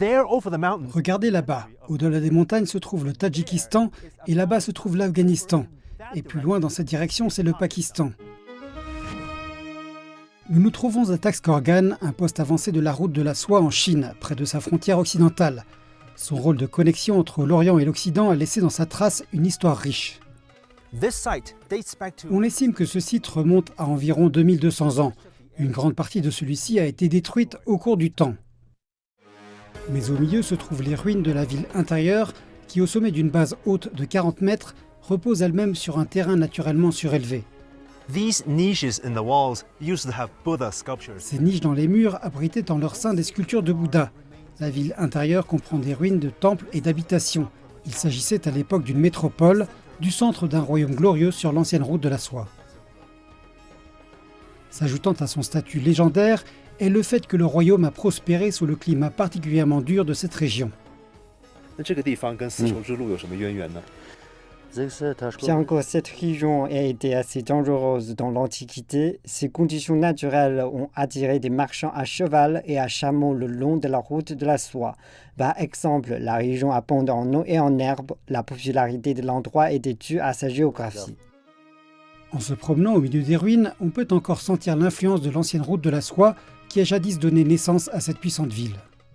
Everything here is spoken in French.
Regardez là-bas, au-delà des montagnes se trouve le Tadjikistan et là-bas se trouve l'Afghanistan. Et plus loin dans cette direction, c'est le Pakistan. Nous nous trouvons à Taxkorgan, un poste avancé de la route de la soie en Chine, près de sa frontière occidentale. Son rôle de connexion entre l'Orient et l'Occident a laissé dans sa trace une histoire riche. On estime que ce site remonte à environ 2200 ans. Une grande partie de celui-ci a été détruite au cours du temps. Mais au milieu se trouvent les ruines de la ville intérieure qui, au sommet d'une base haute de 40 mètres, repose elle-même sur un terrain naturellement surélevé. Ces niches dans les murs abritaient en leur sein des sculptures de Bouddha. La ville intérieure comprend des ruines de temples et d'habitations. Il s'agissait à l'époque d'une métropole, du centre d'un royaume glorieux sur l'ancienne route de la soie. S'ajoutant à son statut légendaire est le fait que le royaume a prospéré sous le climat particulièrement dur de cette région. Bien que cette région ait été assez dangereuse dans l'Antiquité, ses conditions naturelles ont attiré des marchands à cheval et à chameau le long de la route de la soie. Par exemple, la région abonde en eau et en herbe, la popularité de l'endroit est due à sa géographie. En se promenant au milieu des ruines, on peut encore sentir l'influence de l'ancienne route de la soie qui a jadis donné naissance à cette puissante ville.